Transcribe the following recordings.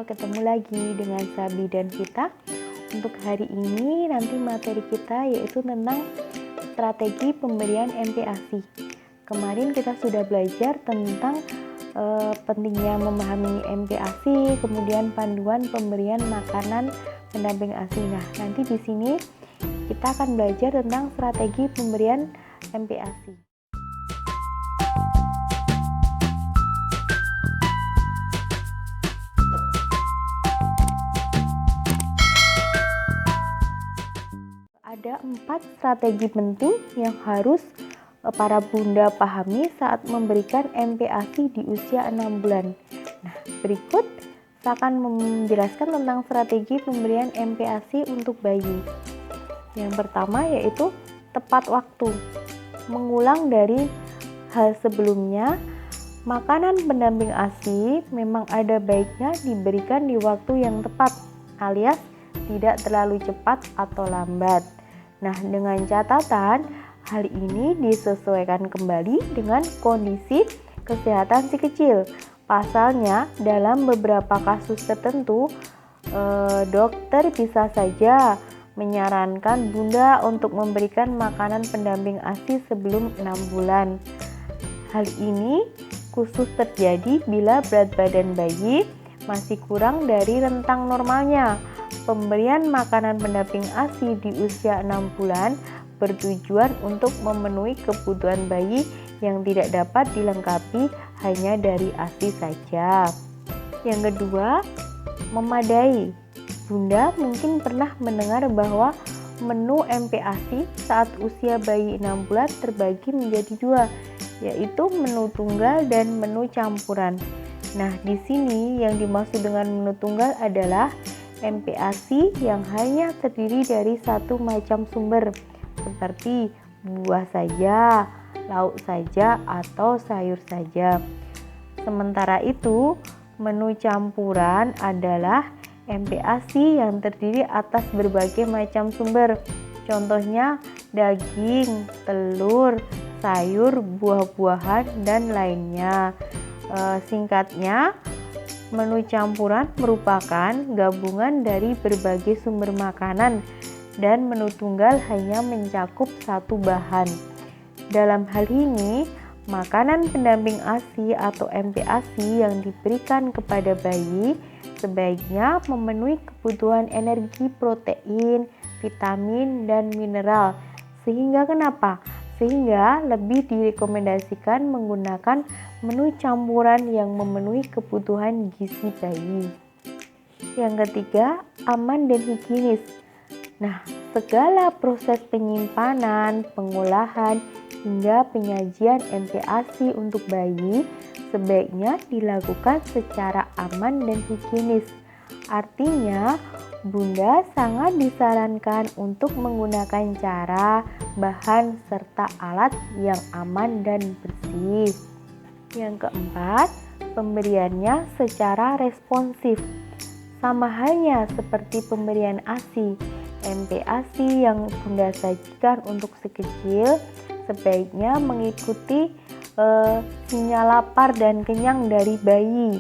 ketemu lagi dengan Sabi dan Vita. Untuk hari ini nanti materi kita yaitu tentang strategi pemberian MPASI. Kemarin kita sudah belajar tentang pentingnya memahami MPASI, kemudian panduan pemberian makanan pendamping ASI. Nah, nanti di sini kita akan belajar tentang strategi pemberian MPASI. Ada 4 strategi penting yang harus para bunda pahami saat memberikan MPASI di usia 6 bulan. Nah, berikut saya akan menjelaskan tentang strategi pemberian MPASI untuk bayi. Yang pertama yaitu tepat waktu. Mengulang dari hal sebelumnya, makanan pendamping ASI memang ada baiknya diberikan di waktu yang tepat, alias tidak terlalu cepat atau lambat. Nah, dengan catatan hal ini disesuaikan kembali dengan kondisi kesehatan si kecil. Pasalnya, dalam beberapa kasus tertentu, dokter bisa saja menyarankan bunda untuk memberikan makanan pendamping ASI sebelum 6 bulan. Hal ini khusus terjadi bila berat badan bayi masih kurang dari rentang normalnya. Pemberian makanan pendamping ASI di usia 6 bulan bertujuan untuk memenuhi kebutuhan bayi yang tidak dapat dilengkapi hanya dari ASI saja. Yang kedua, memadai. Bunda mungkin pernah mendengar bahwa menu MPASI saat usia bayi 6 bulan terbagi menjadi 2, yaitu menu tunggal dan menu campuran. Nah, di sini yang dimaksud dengan menu tunggal adalah MPASI yang hanya terdiri dari satu macam sumber, seperti buah saja, lauk saja, atau sayur saja. Sementara itu, menu campuran adalah MPASI yang terdiri atas berbagai macam sumber. Contohnya daging, telur, sayur, buah-buahan, dan lainnya. Singkatnya, menu campuran merupakan gabungan dari berbagai sumber makanan dan menu tunggal hanya mencakup satu bahan. Dalam hal ini, makanan pendamping ASI atau MPASI yang diberikan kepada bayi sebaiknya memenuhi kebutuhan energi, protein, vitamin, dan mineral. Sehingga lebih direkomendasikan menggunakan menu campuran yang memenuhi kebutuhan gizi bayi. Yang ketiga, aman dan higienis. Nah, segala proses penyimpanan, pengolahan, hingga penyajian MPASI untuk bayi sebaiknya dilakukan secara aman dan higienis. Artinya, bunda sangat disarankan untuk menggunakan cara, bahan, serta alat yang aman dan bersih. Yang keempat, pemberiannya secara responsif. Sama halnya seperti pemberian ASI, MPASI yang bunda sajikan untuk si kecil sebaiknya mengikuti sinyal lapar dan kenyang dari bayi.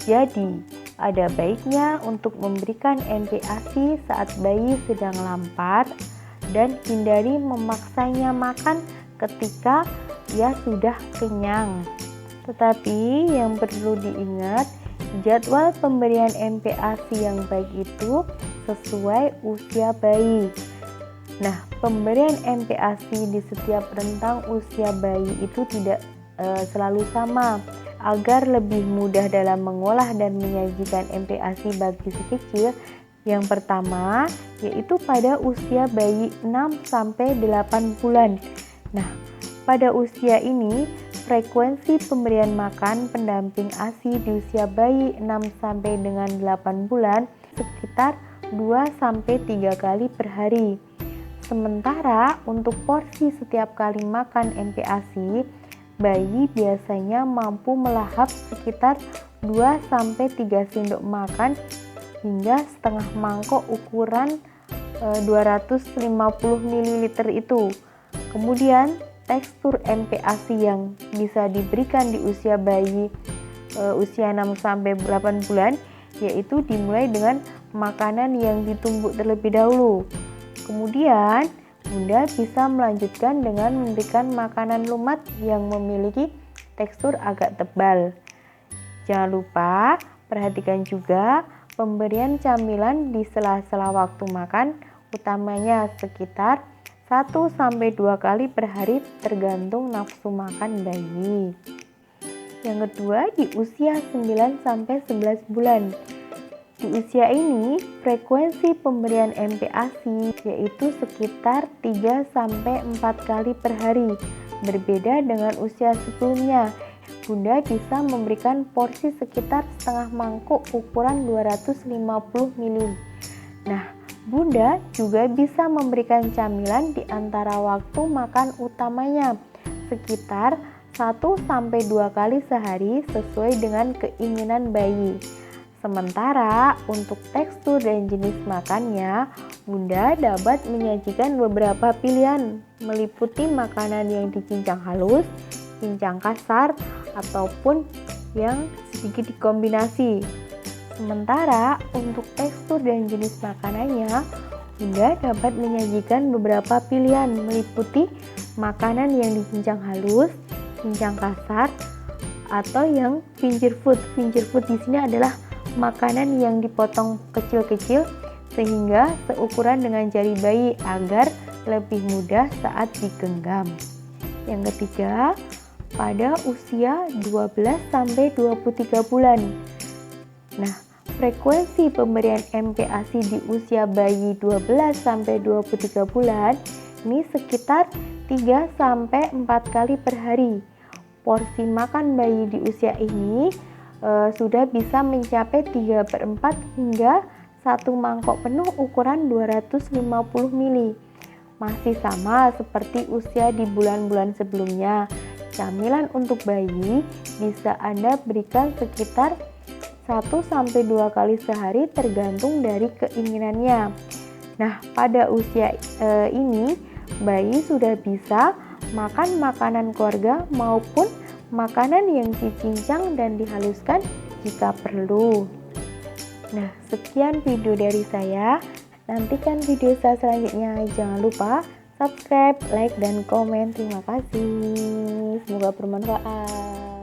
Jadi, ada baiknya untuk memberikan MPASI saat bayi sedang lapar dan hindari memaksanya makan ketika ia sudah kenyang. Tetapi yang perlu diingat, jadwal pemberian MPASI yang baik itu sesuai usia bayi. Nah, pemberian MPASI di setiap rentang usia bayi itu tidak selalu sama. Agar lebih mudah dalam mengolah dan menyajikan MPASI bagi si kecil, yang pertama yaitu pada usia bayi 6-8 bulan. Nah, pada usia ini frekuensi pemberian makan pendamping ASI di usia bayi 6-8 bulan sekitar 2-3 kali per hari. Sementara untuk porsi setiap kali makan MPASI, bayi biasanya mampu melahap sekitar 2-3 sendok makan hingga setengah mangkok ukuran 250 ml itu. Kemudian tekstur MPASI yang bisa diberikan di usia bayi usia 6-8 bulan yaitu dimulai dengan makanan yang ditumbuk terlebih dahulu. Kemudian, Bunda bisa melanjutkan dengan memberikan makanan lumat yang memiliki tekstur agak tebal. Jangan lupa perhatikan juga pemberian camilan di sela-sela waktu makan, utamanya sekitar 1-2 kali per hari tergantung nafsu makan bayi. Yang kedua, di usia 9-11 bulan. Di usia ini, frekuensi pemberian MPASI yaitu sekitar 3-4 kali per hari. Berbeda dengan usia sebelumnya, Bunda bisa memberikan porsi sekitar setengah mangkuk ukuran 250 ml. Nah, Bunda juga bisa memberikan camilan di antara waktu makan utamanya sekitar 1-2 kali sehari sesuai dengan keinginan bayi. Sementara untuk tekstur dan jenis makannya, Bunda dapat menyajikan beberapa pilihan meliputi makanan yang dicincang halus, cincang kasar, ataupun yang sedikit dikombinasi. Sementara untuk tekstur dan jenis makanannya, Bunda dapat menyajikan beberapa pilihan meliputi makanan yang dicincang halus, cincang kasar, atau yang finger food. Finger food di sini adalah makanan yang dipotong kecil-kecil sehingga seukuran dengan jari bayi agar lebih mudah saat digenggam. Yang ketiga, pada usia 12-23 bulan. Nah, frekuensi pemberian MPASI di usia bayi 12-23 bulan ini sekitar 3-4 kali per hari. Porsi makan bayi di usia ini sudah bisa mencapai 3/4 hingga 1 mangkok penuh ukuran 250 ml. Masih sama seperti usia di bulan-bulan sebelumnya. Camilan untuk bayi bisa Anda berikan sekitar 1-2 kali sehari tergantung dari keinginannya. Nah, pada usia ini bayi sudah bisa makan makanan keluarga maupun makanan yang dicincang dan dihaluskan jika perlu. Nah, sekian video dari saya. Nantikan video saya selanjutnya. Jangan lupa subscribe, like, dan komen. Terima kasih. Semoga bermanfaat.